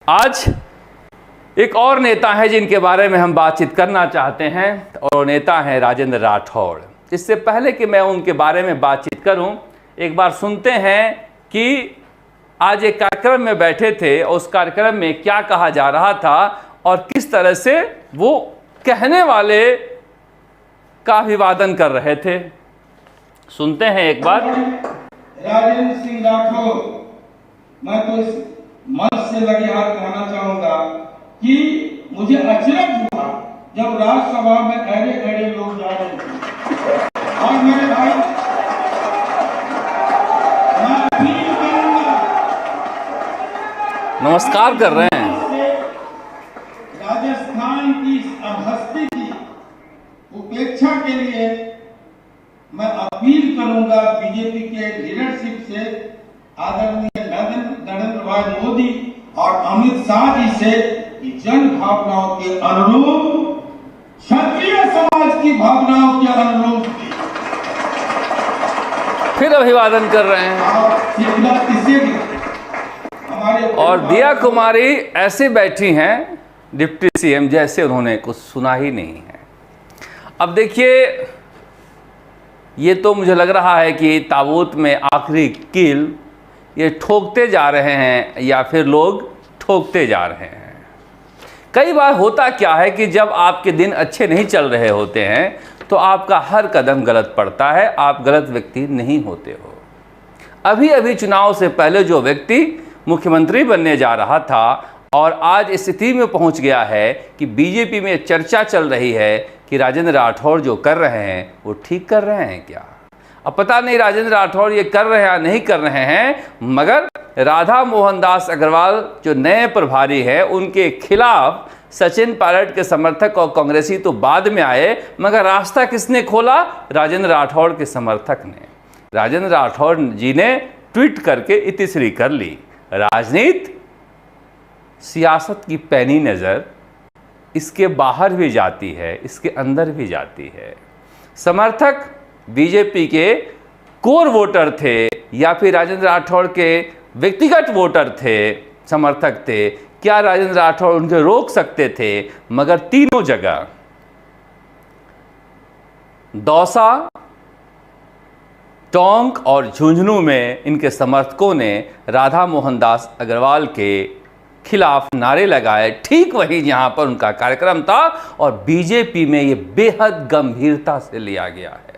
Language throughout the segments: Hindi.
आज एक और नेता है जिनके बारे में हम बातचीत करना चाहते हैं और वो नेता हैं राजेंद्र राठौड़। इससे पहले कि मैं उनके बारे में बातचीत करूं, एक बार सुनते हैं कि आज एक कार्यक्रम में बैठे थे और उस कार्यक्रम में क्या कहा जा रहा था और किस तरह से वो कहने वाले का अभिवादन कर रहे थे। सुनते हैं एक बार। राजेंद्र सिंह राठौड़, मैं तो इस मंच से लगे हाथ कहना चाहूंगा कि मुझे अचरज हुआ जब राज्यसभा में ऐसे ऐसे लोग जा रहे थे। और मेरे भाई, मैं अपील करूंगा, नमस्कार कर रहे हैं। राजस्थान की अभस्ती की उपेक्षा के लिए मैं अपील करूंगा बीजेपी के लीडरशिप से, आदरणीय नरेंद्र भाई मोदी और अमित शाह जी से, कि जन भावनाओं के अनुरूप, क्षत्रिय समाज की भावनाओं के अनुरूप फिर अभिवादन कर रहे हैं। और दिया कुमारी ऐसे बैठी हैं डिप्टी सीएम जैसे उन्होंने कुछ सुना ही नहीं है। अब देखिए, ये तो मुझे लग रहा है कि ताबूत में आखिरी कील ये ठोकते जा रहे हैं या फिर लोग ठोकते जा रहे हैं। कई बार होता क्या है कि जब आपके दिन अच्छे नहीं चल रहे होते हैं तो आपका हर कदम गलत पड़ता है, आप गलत व्यक्ति नहीं होते हो। अभी अभी चुनाव से पहले जो व्यक्ति मुख्यमंत्री बनने जा रहा था और आज इस स्थिति में पहुंच गया है कि बीजेपी में चर्चा चल रही है कि राजेंद्र राठौड़ जो कर रहे हैं वो ठीक कर रहे हैं क्या। अब पता नहीं राजेंद्र राठौड़ ये कर रहे हैं या नहीं कर रहे हैं, मगर राधा मोहन दास अग्रवाल जो नए प्रभारी हैं उनके खिलाफ सचिन पायलट के समर्थक और कांग्रेसी तो बाद में आए, मगर रास्ता किसने खोला? राजेंद्र राठौड़ के समर्थक ने। राजेंद्र राठौड़ जी ने ट्वीट करके इतिश्री कर ली। राजनीति सियासत की पैनी नज़र इसके बाहर भी जाती है, इसके अंदर भी जाती है। समर्थक बीजेपी के कोर वोटर थे या फिर राजेंद्र राठौड़ के व्यक्तिगत वोटर थे, समर्थक थे, क्या राजेंद्र राठौड़ उनको रोक सकते थे? मगर तीनों जगह दौसा, टोंक और झुंझुनू में इनके समर्थकों ने राधा मोहन दास अग्रवाल के खिलाफ नारे लगाए, ठीक वही जहां पर उनका कार्यक्रम था। और बीजेपी में ये बेहद गंभीरता से लिया गया है,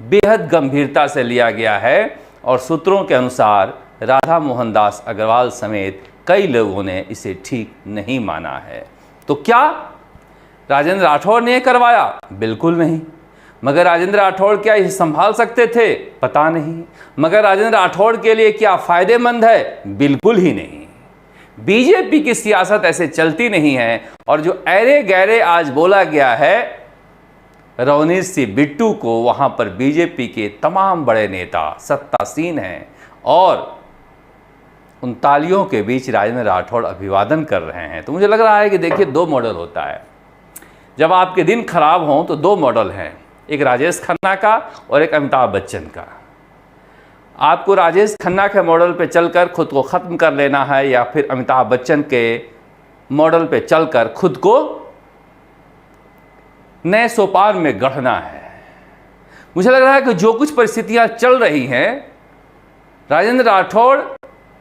बेहद गंभीरता से लिया गया है। और सूत्रों के अनुसार राधा मोहन दास अग्रवाल समेत कई लोगों ने इसे ठीक नहीं माना है। तो क्या राजेंद्र राठौड़ ने करवाया? बिल्कुल नहीं। मगर राजेंद्र राठौड़ क्या इसे संभाल सकते थे? पता नहीं। मगर राजेंद्र राठौड़ के लिए क्या फायदेमंद है? बिल्कुल ही नहीं। बीजेपी की सियासत ऐसे चलती नहीं है। और जो ऐरे गैरे आज बोला गया है रवनीत सिंह बिट्टू को, वहां पर बीजेपी के तमाम बड़े नेता सत्तासीन हैं और उन तालियों के बीच राजेंद्र राठौड़ अभिवादन कर रहे हैं। तो मुझे लग रहा है कि देखिए, दो मॉडल होता है। जब आपके दिन खराब हों तो दो मॉडल हैं, एक राजेश खन्ना का और एक अमिताभ बच्चन का। आपको राजेश खन्ना के मॉडल पे चलकर खुद को ख़त्म कर लेना है या फिर अमिताभ बच्चन के मॉडल पे चलकर खुद को नए सोपान में गढ़ना है। मुझे लग रहा है कि जो कुछ परिस्थितियां चल रही हैं, राजेंद्र राठौड़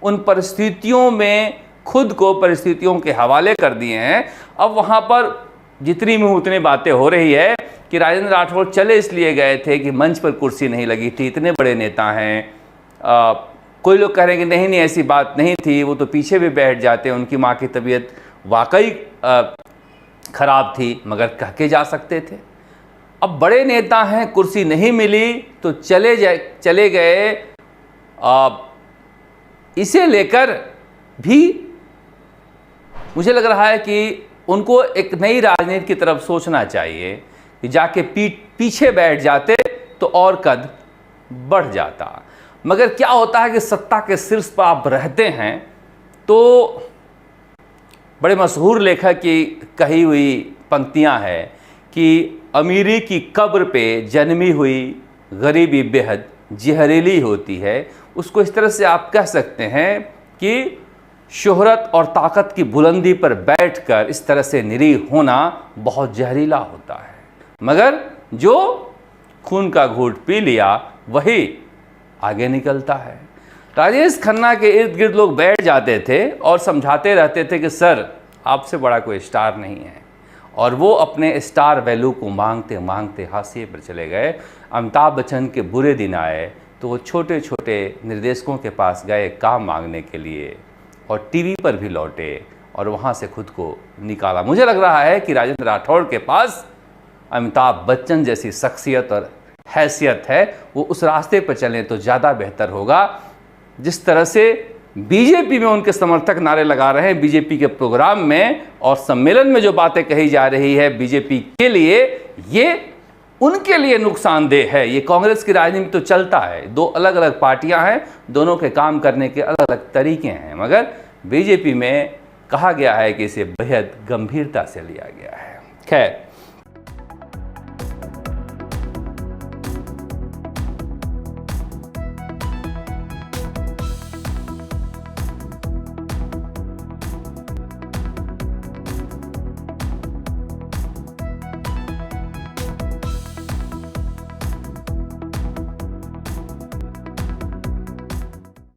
उन परिस्थितियों में खुद को परिस्थितियों के हवाले कर दिए हैं। अब वहां पर जितनी मुँह उतनी बातें हो रही है कि राजेंद्र राठौड़ चले इसलिए गए थे कि मंच पर कुर्सी नहीं लगी थी, इतने बड़े नेता हैं। कोई लोग कह रहे हैं कि नहीं नहीं ऐसी बात नहीं थी, वो तो पीछे भी बैठ जाते, उनकी माँ की तबीयत वाकई खराब थी, मगर कह के जा सकते थे। अब बड़े नेता हैं, कुर्सी नहीं मिली तो चले गए। इसे लेकर भी मुझे लग रहा है कि उनको एक नई राजनीति की तरफ सोचना चाहिए कि जाके पीछे बैठ जाते तो और कद बढ़ जाता। मगर क्या होता है कि सत्ता के शीर्ष पर आप रहते हैं तो बड़े मशहूर लेखक की कही हुई पंक्तियां हैं कि अमीरी की कब्र पे जन्मी हुई गरीबी बेहद जहरीली होती है। उसको इस तरह से आप कह सकते हैं कि शोहरत और ताकत की बुलंदी पर बैठकर इस तरह से निरीह होना बहुत जहरीला होता है, मगर जो खून का घूंट पी लिया वही आगे निकलता है। राजेश खन्ना के इर्द गिर्द लोग बैठ जाते थे और समझाते रहते थे कि सर आपसे बड़ा कोई स्टार नहीं है, और वो अपने स्टार वैल्यू को मांगते मांगते हाशिए पर चले गए। अमिताभ बच्चन के बुरे दिन आए तो वो छोटे छोटे निर्देशकों के पास गए काम मांगने के लिए, और टीवी पर भी लौटे और वहाँ से खुद को निकाला। मुझे लग रहा है कि राजेंद्र राठौड़ के पास अमिताभ बच्चन जैसी शख्सियत और हैसियत है, वो उस रास्ते पर चलें तो ज़्यादा बेहतर होगा। जिस तरह से बीजेपी में उनके समर्थक नारे लगा रहे हैं, बीजेपी के प्रोग्राम में और सम्मेलन में जो बातें कही जा रही है बीजेपी के लिए, ये उनके लिए नुकसानदेह है। ये कांग्रेस की राजनीति तो चलता है, दो अलग अलग पार्टियां हैं, दोनों के काम करने के अलग अलग तरीके हैं, मगर बीजेपी में कहा गया है कि इसे बेहद गंभीरता से लिया गया है। खैर,